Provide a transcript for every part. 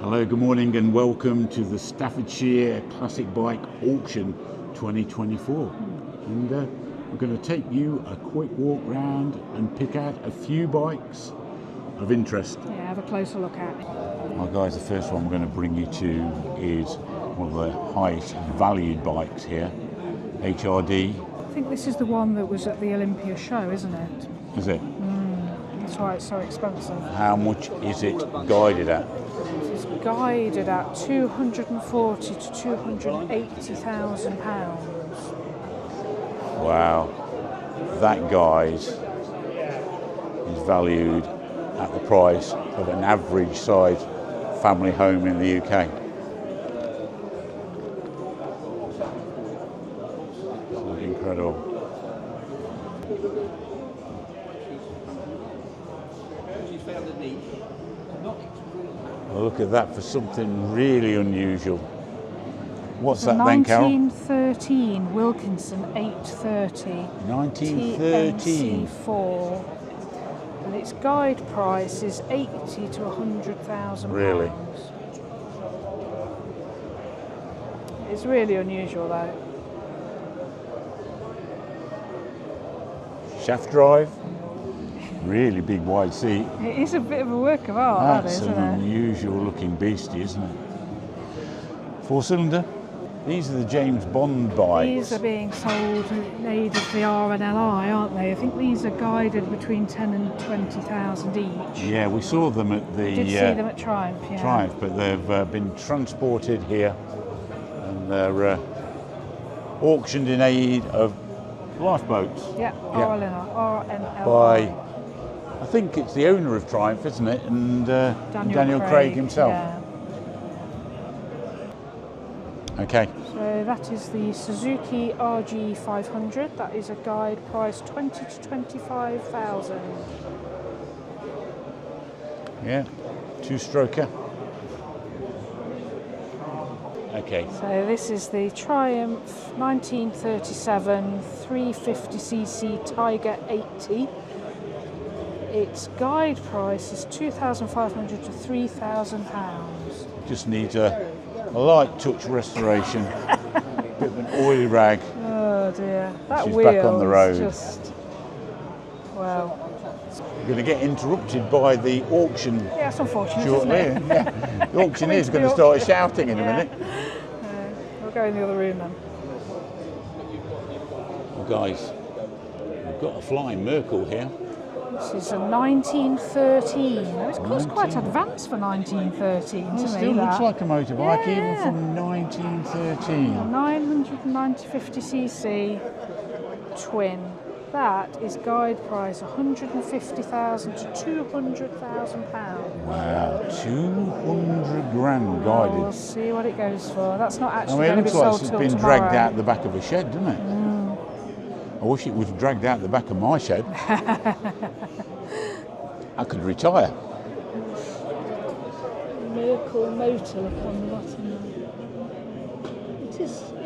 Hello, good morning and welcome to the Staffordshire Classic Bike Auction 2024. And we're going to take you a quick walk round and pick out a few bikes of interest. Yeah, have a closer look at. Well guys, the first one I'm going to bring you to is one of the highest valued bikes here, HRD. I think this is the one that was at the Olympia show, isn't it? Is it? That's why it's so expensive. How much is it guided at? It's guided at 240 to 280,000 pounds. Wow, that guy's is valued at the price of an average size family home in the UK. This is incredible. Well, look at that for something really unusual. What's that then, Carol? 1913 Wilkinson 830. 1913. TMC Four. And its guide price is 80 to 100,000 Really? pounds. It's really unusual though. Shaft drive. Really big wide seat. It is a bit of a work of art, That's isn't an it? unusual looking beastie, isn't it? 4-cylinder. These are the James Bond bikes. These are being sold in aid of the RNLI, aren't they? I think these are guided between 10 and 20,000 each. Yeah, we saw them at the Did see them at Triumph, yeah. Triumph, but they've been transported here and they're auctioned in aid of lifeboats. Yeah, RNLI. By, I think it's the owner of Triumph, isn't it? And Daniel Craig himself. Yeah. Okay. So that is the Suzuki RG500. That is a guide price 20 to 25,000. Yeah, two-stroker. Okay. So this is the Triumph 1937 350cc Tiger 80. Its guide price is 2,500 to 3,000 pounds. Just needs a light touch restoration. Bit of an oily rag. Oh dear, that She's wheel back on the road. is just, well. We're going to get interrupted by the auction. Yeah, it's unfortunate, Shortly. isn't it? Yeah. The auctioneer is going to start shouting in a minute. We'll go in the other room then. Well, guys, we've got a flying Merkle here. This is a 1913. Now, it's quite advanced for 1913 It to me. still looks that. like a motorbike, even Yeah. from 1913. 950cc twin. That is guide price 150,000 to 200,000 pounds. Wow, 200 grand guided. We'll see what it goes for. That's not I actually mean, it going to be looks like sold it's till been tomorrow. dragged out the back of a shed, doesn't it? I wish it was dragged out the back of my shed. I could retire. Merkle motor look on the bottom.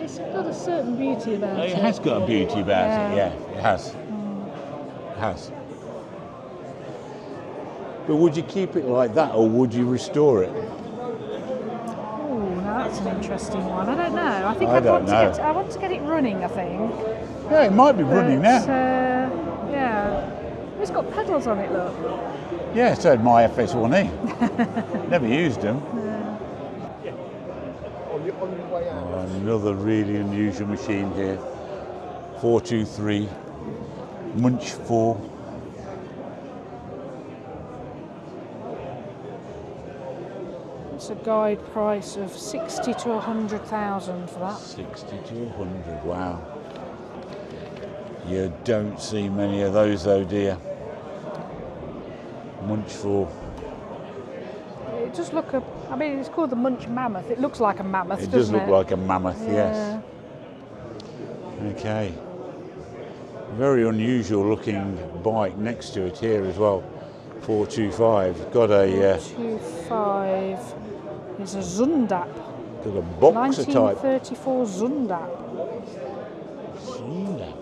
It's got a certain beauty about it. It has got a beauty about it, yeah, it has. It has. But would you keep it like that or would you restore it? Oh, now that's an interesting one. I don't know. I think I don't know. I want to get it running, I think. Yeah, it might be running now. Yeah. It's got pedals on it, look. Yeah, so had my FS1E. Never used them. Oh, another really unusual machine here. 423 Munch 4. It's a guide price of 60 to 100,000 for that. 60 to 100, wow. You don't see many of those though, dear. Munch 4. It does look I mean, it's called the Munch Mammoth. It looks like a mammoth, It doesn't does look like a mammoth, yes. Okay. Very unusual looking bike next to it here as well. 425. Got a 425 is a Zundapp. got a boxer type. 1934 Zundapp. Zundapp.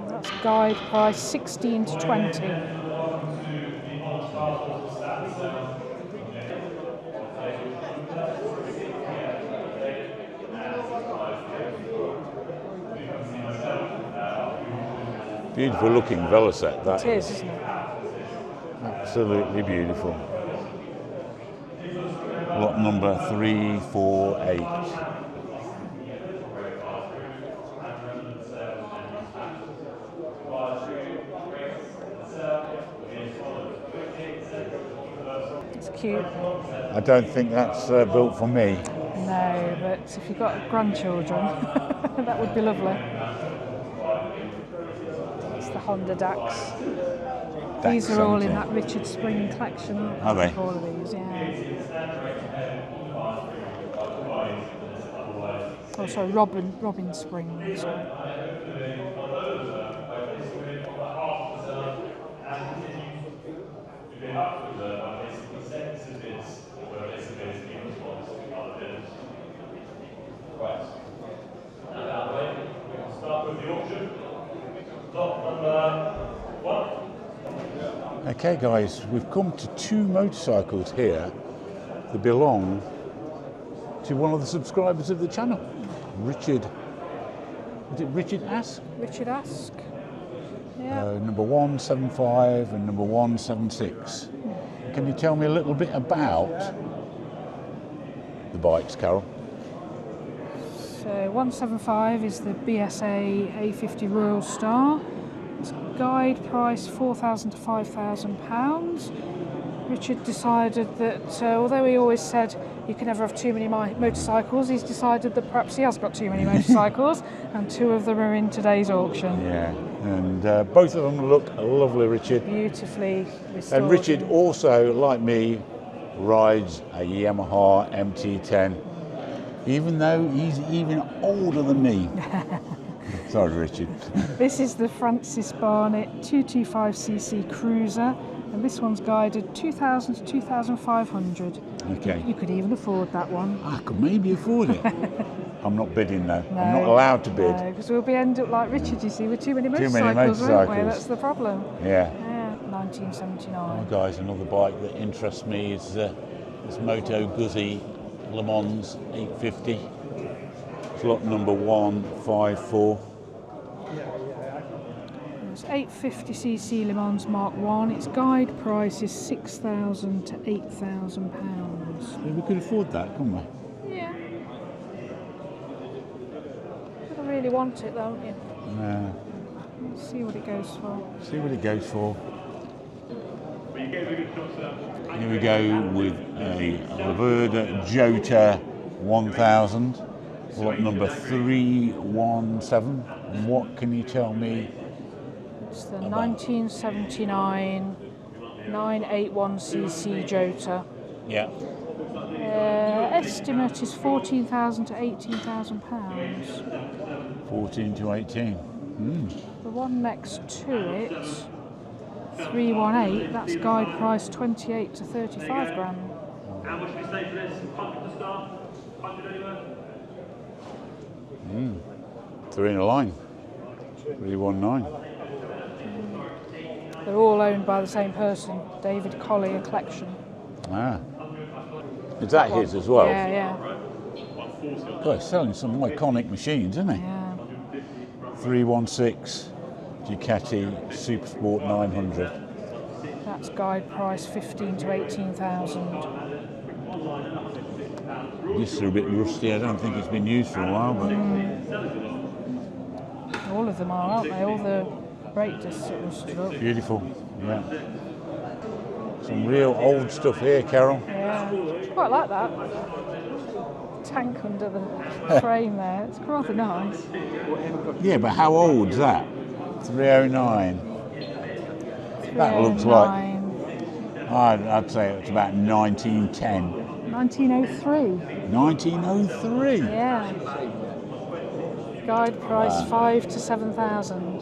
That's guide price 16 to 20. Beautiful looking Velocette, that It is, isn't it? Absolutely beautiful. Lot number 348. It's cute. I don't think that's built for me. No, but if you've got grandchildren, that would be lovely. It's the Honda Dax. These are all in that Richard Spring collection. Are they? All of these, yeah. Oh, sorry, Robin Spring. Sorry. Okay guys, we've come to two motorcycles here that belong to one of the subscribers of the channel, Richard. Is it Richard Ask? Richard Ask. Yeah. Number 175 and number 176. Can you tell me a little bit about the bikes, Carol? So 175 is the BSA A50 Royal Star. It's guide price £4,000 to £5,000. Richard decided that although he always said you can never have too many motorcycles, he's decided that perhaps he has got too many motorcycles, and two of them are in today's auction. Yeah, and both of them look lovely, Richard. Beautifully restored. And Richard also, like me, rides a Yamaha MT10, even though he's even older than me. Sorry, Richard. This is the Francis Barnett 225cc Cruiser, and this one's guided 2,000 to 2,500. Okay. You could even afford that one. I could maybe afford it. I'm not bidding though. No, I'm not allowed to bid. No, because we'll be end up like Richard, you see, with too many Too motorcycles, many won't we? motorcycles. That's the problem. Yeah. Yeah, 1979. Oh, guys, another bike that interests me is this Moto Guzzi Le Mans 850. It's lot number 154. It's 850cc Le Mans Mark 1. Its guide price is £6,000 to £8,000. Yeah, we could afford that, couldn't we? Yeah. You really want it, don't you? Yeah. Let's see what it goes for. See what it goes for. Here we go with a Laverda Jota 1000, lot number 317. And what can you tell me? It's the 1979 981cc Jota. Yeah. Estimate is £14,000 to £18,000. 14 to 18. The one next to it, 318, that's guide price 28 to 35 grand. How much do we say for this? 100 to start? 100 anywhere? They're in a line. 319. They're all owned by the same person, David Collier Collection. Ah. Is that his as well? Yeah, yeah. God, he's selling some iconic machines, isn't he? Yeah. 316 Ducati Supersport 900. That's guide price 15 to 18,000. These are a bit rusty. I don't think it's been used for a while, but All of them are, aren't they? All the brake discs are rusted up. beautiful. Yeah. Some real old stuff here, Carol. Yeah, quite like that. Tank under the frame there. It's rather nice. Yeah, but how old's that? 309. That looks like, 309. I'd say it's about 1910. 1903. 1903. Yeah. Guide price 5 to 7,000.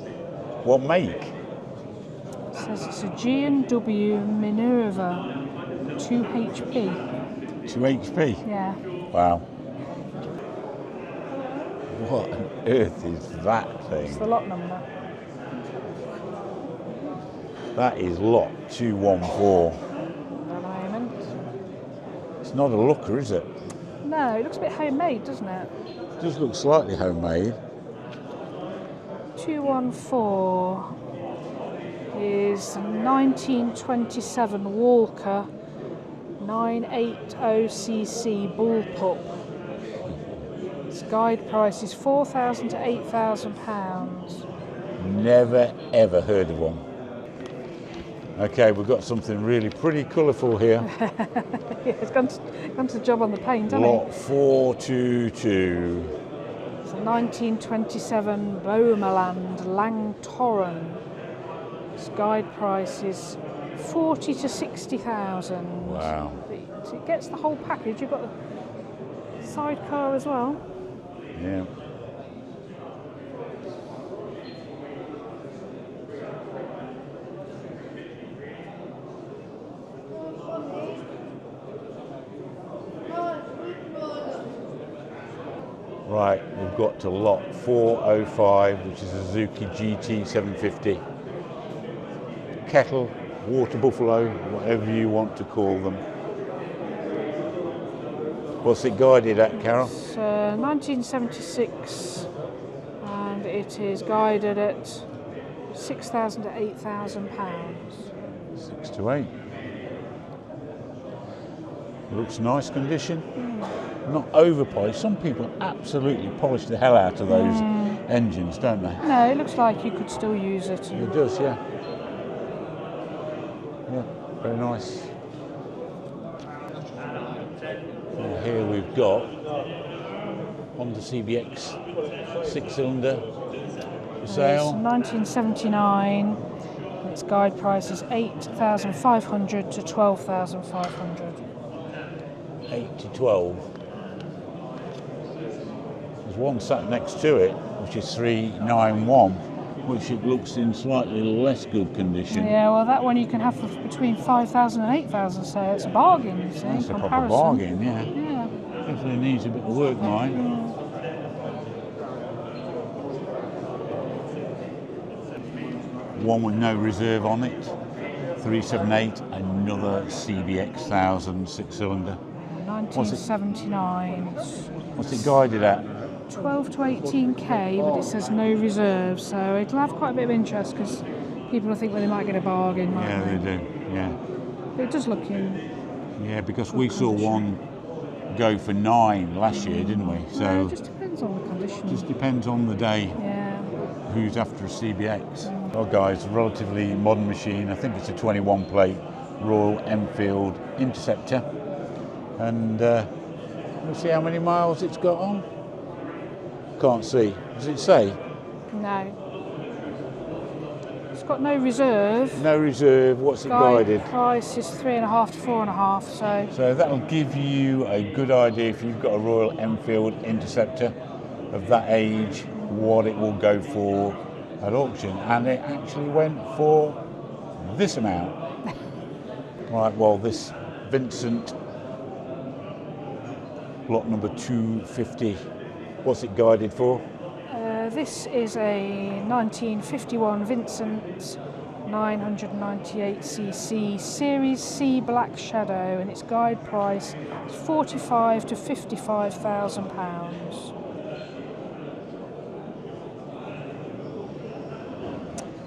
What make? It says it's a G&W Minerva 2 HP. 2 HP. Yeah. Wow. What on earth is that thing? It's the lot number. That is lot 214. At the moment. It's not a looker, is it? No, it looks a bit homemade, doesn't it? It does look slightly homemade. 214. is 1927 Walker 980cc Bullpup. Its guide price is £4,000 to £8,000. Never ever heard of one. Okay, we've got something really pretty colourful here. Yeah, it's gone to the job on the paint, hasn't Lot it? 422. It's a 1927 Bohmerland Langtouren. Its guide price is 40 to 60,000. Wow. It gets the whole package. You've got the sidecar as well. Yeah. Right, we've got to lot 405, which is a Suzuki GT 750. Kettle, water buffalo, whatever you want to call them. What's it guided at, Carol? It's 1976, and it is guided at £6,000 to £8,000. 6 to 8. Looks nice condition. Not overpolished. Some people absolutely polish the hell out of those engines, don't they? No, it looks like you could still use it. It does, yeah. Yeah, very nice. And here we've got Honda CBX 6-cylinder for It's sale. 1979. Its guide price is £8,500 to £12,500. 8 to 12. There's one sat next to it, which is 391, which it looks in slightly less good condition. Yeah, well, that one you can have for between 5,000 and 8,000, so it's a bargain, you see, That's in a proper comparison. bargain, yeah. Yeah. Definitely needs a bit of work, mine. One with no reserve on it, 378, another CBX1000 6-cylinder. 1979. What's it guided at? 12 to 18k, but it says no reserve, so it'll have quite a bit of interest because people will think, well, they might get a bargain, mightn't Yeah, they do, yeah. But it does look in. Yeah, because we saw one go for 9 last year, didn't we? No, So it just depends on the condition. just depends on the day Yeah. who's after a CBX. Oh guys, relatively modern machine. I think it's a 21 plate Royal Enfield Interceptor. And we'll see how many miles it's got on. Can't see. Does it say? No. It's got no reserve. No reserve. What's it guided? Price is 3.5 to 4.5, so So that'll give you a good idea if you've got a Royal Enfield Interceptor of that age, what it will go for at auction. And it actually went for this amount. Right, well, this Vincent lot number 250, what's it guided for? this is a 1951 Vincent 998cc Series C Black Shadow, and its guide price is £45,000 to £55,000.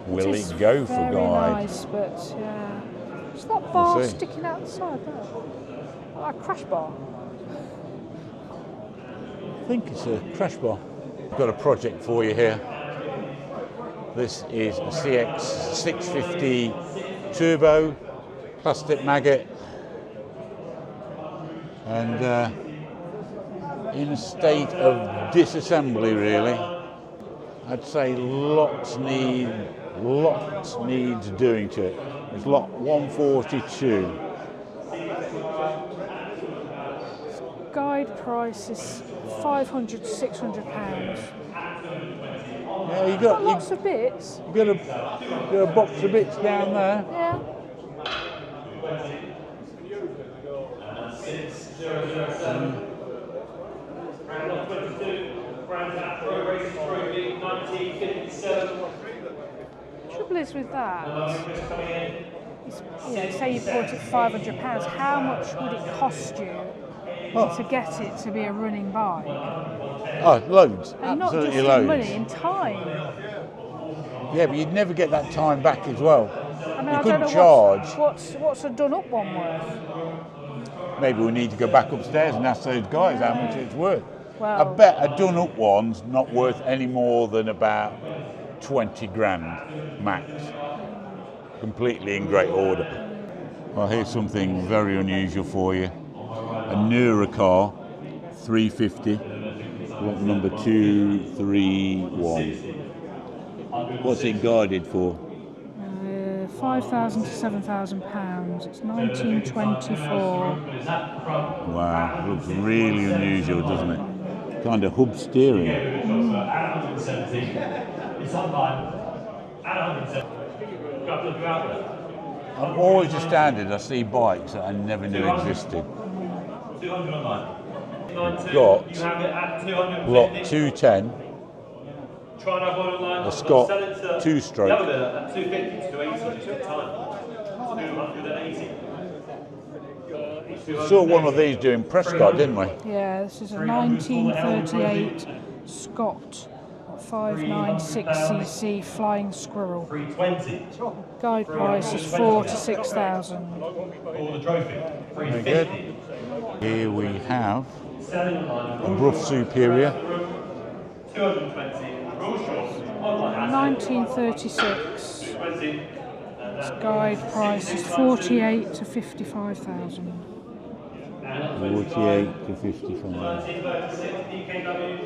Will it go for very guide? Nice, but yeah, it's that bar We'll see. sticking out the side there, like a crash bar. I think it's a crash bar. I've got a project for you here. This is a CX650 Turbo, plastic maggot, and in a state of disassembly really. I'd say lots needs doing to it. It's lot 142. Guide price is £500 to £600. Yeah, you Got lots of bits. got a box of bits down there. Yeah. Trouble is with that, say you bought it for £500, how much would it cost you to get it to be a running bike? Oh, loads. And not Absolutely just loads. in money, in time. Yeah, but you'd never get that time back as well. I mean, You I couldn't don't know charge. what's a done-up one worth? Maybe we need to go back upstairs and ask those guys how much it's worth. I Well, bet a done-up one's not worth any more than about 20 grand max. Completely in great order. Well, here's something very unusual for you. A Ner-a-car 350, lot number 231. What's it guided for? 5,000 to 7,000 pounds. It's 1924. Wow, looks really unusual, doesn't it? Kind of hub steering. I'm always astounded I see bikes that I never knew existed. Got lot 210, the Scott 2-stroke. Saw one of these doing Prescott, didn't we? Yeah, this is a 1938 Scott 596cc Flying Sqirrel. Guide price is 4,000 to 6,000. Very good. Here we have a Brough Superior. 1936. Its guide price is 48,000 to 55,000. 48 to 55.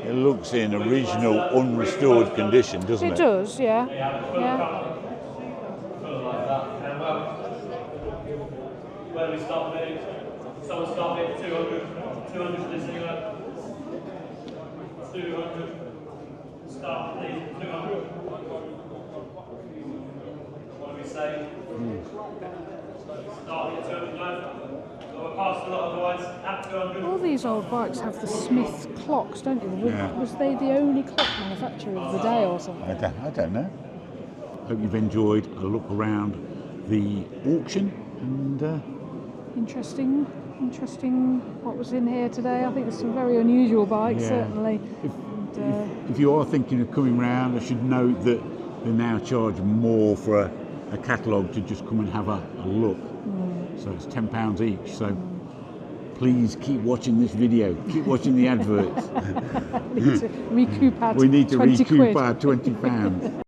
It looks in original, unrestored condition, doesn't it? It does, yeah. Yeah. Where we start bidding? Someone start bidding 200. 200 for this anyway. 200. Start please. 200. What do we say? Start at 200. We're past a lot otherwise. At 200. All these old bikes have the Smith clocks, don't they? Yeah. Was they the only clock manufacturer of the day or something? I don't know. Hope you've enjoyed a look around the auction and Interesting what was in here today. I think there's some very unusual bikes, Yeah. certainly. if you are thinking of coming round, I should note that they now charge more for a catalogue to just come and have a look. So it's £10 each. So please keep watching this video. Keep watching the adverts. We need to recoup our We need to 20 recoup quid. our £20.